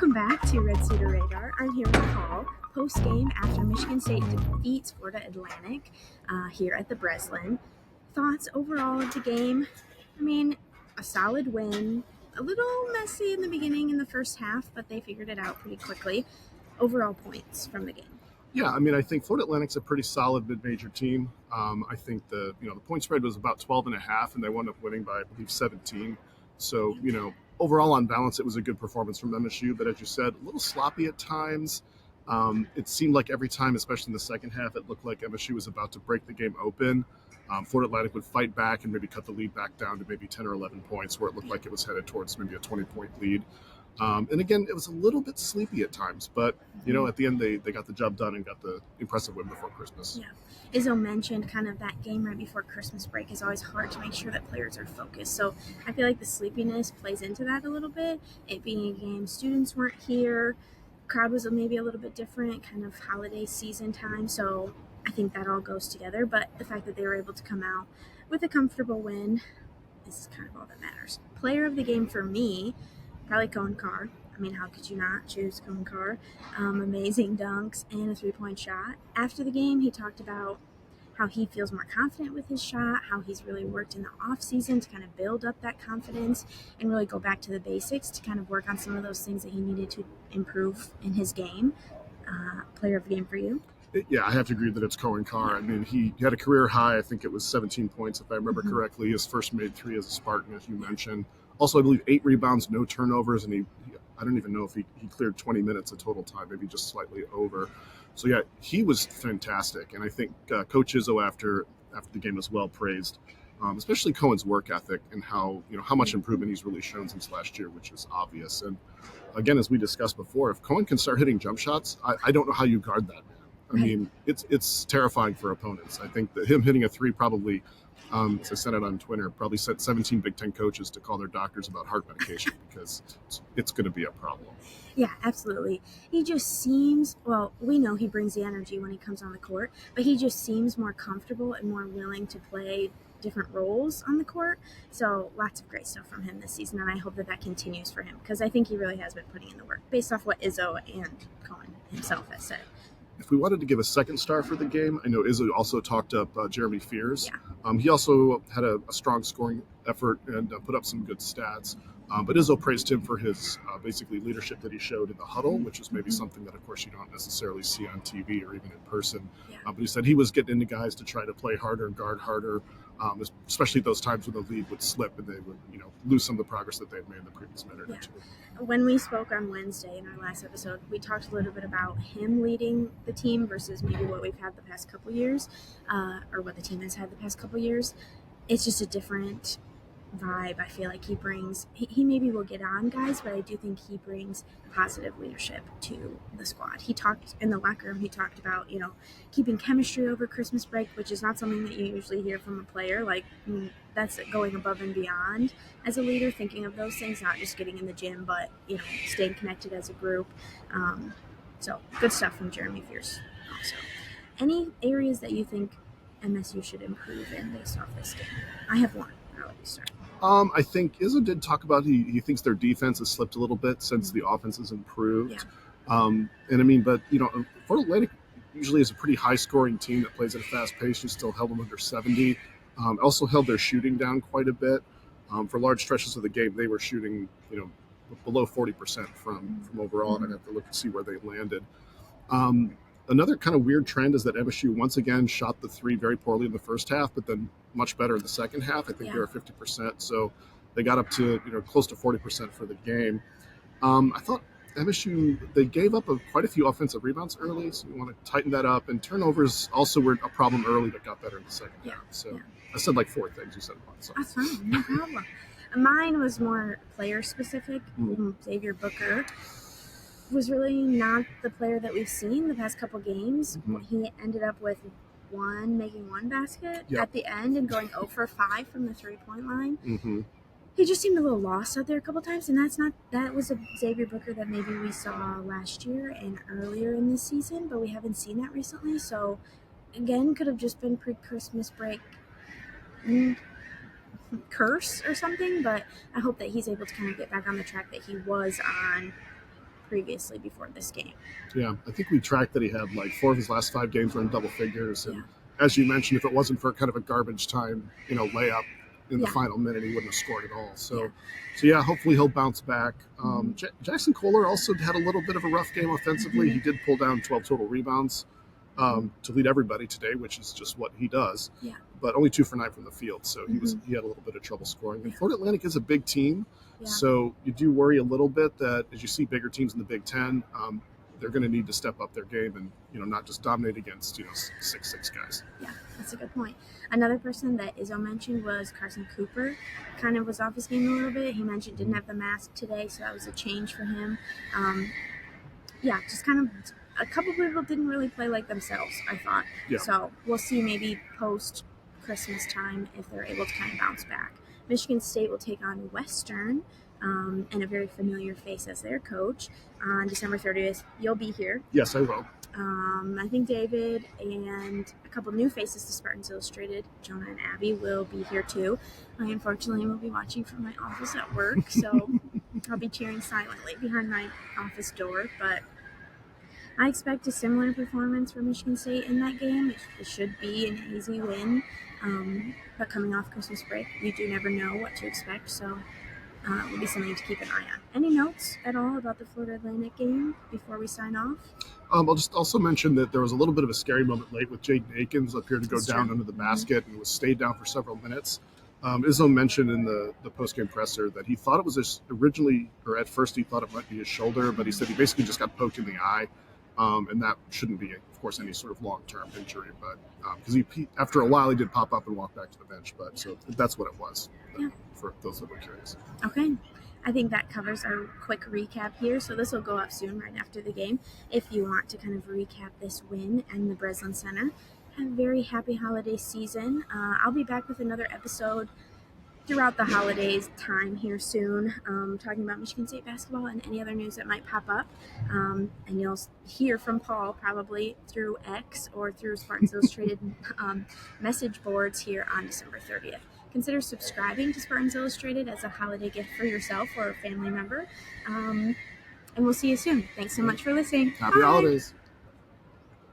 Welcome back to Red Cedar Radar. I'm here with Paul. Post-game after Michigan State defeats Florida Atlantic here at the Breslin. Thoughts overall of the game? I mean, a solid win. A little messy in the beginning in the first half, but they figured it out pretty quickly. Overall points from the game. Yeah, I think Florida Atlantic's a pretty solid mid-major team. I think the point spread was about 12.5, and they wound up winning by, I believe, 17. So, overall on balance, it was a good performance from MSU. But as you said, a little sloppy at times. It seemed like every time, especially in the second half, it looked like MSU was about to break the game open. Florida Atlantic would fight back and maybe cut the lead back down to maybe 10 or 11 points, where it looked like it was headed towards maybe a 20-point lead. And again, it was a little bit sleepy at times, but, at the end, they got the job done and got the impressive win before Christmas. Yeah. Izzo mentioned kind of that game right before Christmas break is always hard to make sure that players are focused. So I feel like the sleepiness plays into that a little bit. It being a game, students weren't here. Crowd was maybe a little bit different, kind of holiday season time. So I think that all goes together. But the fact that they were able to come out with a comfortable win is kind of all that matters. Player of the game for me, probably Cohen Carr. I mean, how could you not choose Cohen Carr? Amazing dunks and a three-point shot. After the game, he talked about how he feels more confident with his shot, how he's really worked in the off-season to kind of build up that confidence and really go back to the basics to kind of work on some of those things that he needed to improve in his game. Player of the game for you? Yeah, I have to agree that it's Cohen Carr. I mean, he had a career high. I think it was 17 points, if I remember correctly. His first made three as a Spartan, as you mentioned. Also, I believe 8 rebounds, no turnovers, and I don't even know if he cleared 20 minutes of total time, maybe just slightly over. So, yeah, he was fantastic. And I think Coach Izzo, after the game, as well praised, especially Cohen's work ethic and how much improvement he's really shown since last year, which is obvious. And, again, as we discussed before, if Cohen can start hitting jump shots, I don't know how you guard that man. I mean, it's terrifying for opponents. I think that him hitting a three probably, as I said it on Twitter, probably sent 17 Big Ten coaches to call their doctors about heart medication because it's going to be a problem. Yeah, absolutely. He just seems, well, we know he brings the energy when he comes on the court, but he just seems more comfortable and more willing to play different roles on the court. So lots of great stuff from him this season, and I hope that continues for him because I think he really has been putting in the work based off what Izzo and Cohen himself has said. If we wanted to give a second star for the game, I know Izzo also talked up Jeremy Fears. Yeah. He also had a strong scoring effort and put up some good stats. But Izzo praised him for his basically leadership that he showed in the huddle, which is maybe something that, of course, you don't necessarily see on TV or even in person. Yeah. But he said he was getting into guys to try to play harder, guard harder, especially those times when the lead would slip and they would, lose some of the progress that they had made in the previous minute or two. When we spoke on Wednesday in our last episode, we talked a little bit about him leading the team versus maybe what we've had the past couple years, or what the team has had the past couple years. It's just a different vibe. I feel like he brings, he maybe will get on guys, but I do think he brings positive leadership to the squad. He talked in the locker room, he talked about, keeping chemistry over Christmas break, which is not something that you usually hear from a player. Like, that's going above and beyond as a leader, thinking of those things, not just getting in the gym, but, staying connected as a group. So good stuff from Jeremy Fears also. Any areas that you think MSU should improve in based off this game? I have one. I'll let you start. I think Izzo did talk about he thinks their defense has slipped a little bit since the offense has improved. Yeah. But Florida Atlantic usually is a pretty high-scoring team that plays at a fast pace. You still held them under 70. Also held their shooting down quite a bit. For large stretches of the game, they were shooting below 40% from overall, and I'd have to look and see where they landed. Another kind of weird trend is that MSU once again shot the three very poorly in the first half, but then much better in the second half. I think they were 50%, so they got up to close to 40% for the game. I thought MSU, they gave up quite a few offensive rebounds early, so we want to tighten that up. And turnovers also were a problem early, but got better in the second half. So I said like 4 things. You said one. So. That's fine, no problem. Mine was more player specific. Xavier Booker was really not the player that we've seen the past couple games. He ended up with making one basket at the end and going 0 for 5 from the 3-point line. He just seemed a little lost out there a couple times, and that was a Xavier Booker that maybe we saw last year and earlier in this season, but we haven't seen that recently. So again, could have just been pre-Christmas break curse or something, but I hope that he's able to kind of get back on the track that he was on previously before this game. Yeah, I think we tracked that he had like 4 of his last 5 games were in double figures. And Yeah. as you mentioned, if it wasn't for kind of a garbage time, layup in the Yeah. final minute, he wouldn't have scored at all. Yeah. So yeah, hopefully he'll bounce back. Jackson Kohler also had a little bit of a rough game offensively. He did pull down 12 total rebounds to lead everybody today, which is just what he does. Yeah. But only 2 for 9 from the field, so he had a little bit of trouble scoring. And Florida Atlantic is a big team, so you do worry a little bit that as you see bigger teams in the Big Ten, they're going to need to step up their game and not just dominate against 6'6" guys. Yeah, that's a good point. Another person that Izzo mentioned was Carson Cooper. Kind of was off his game a little bit. He mentioned didn't have the mask today, so that was a change for him. Just kind of a couple people didn't really play like themselves, I thought. Yeah. So we'll see maybe post Christmas time if they're able to kind of bounce back. Michigan State will take on Western. And a very familiar face as their coach on December 30th. You'll be here. Yes, I will. I think David and a couple new faces to Spartans Illustrated, Jonah and Abby, will be here too. I unfortunately will be watching from my office at work, so I'll be cheering silently behind my office door. But I expect a similar performance for Michigan State in that game. It should be an easy win. But coming off Christmas break, you do never know what to expect, so it will be something to keep an eye on. Any notes at all about the Florida Atlantic game before we sign off? I'll just also mention that there was a little bit of a scary moment late with Jaden Akins up here to go down under the basket and was stayed down for several minutes. Izzo mentioned in the post-game presser that he thought it was at first he thought it might be his shoulder, but he said he basically just got poked in the eye. And that shouldn't be, of course, any sort of long-term injury. But because after a while, he did pop up and walk back to the bench. But so that's what it was for those that were curious. Okay. I think that covers our quick recap here. So this will go up soon, right after the game. If you want to kind of recap this win and the Breslin Center, have a very happy holiday season. I'll be back with another episode throughout the holidays time here soon, talking about Michigan State basketball and any other news that might pop up. And you'll hear from Paul probably through X or through Spartans Illustrated message boards here on December 30th. Consider subscribing to Spartans Illustrated as a holiday gift for yourself or a family member. And we'll see you soon. Thanks so much for listening. Happy holidays.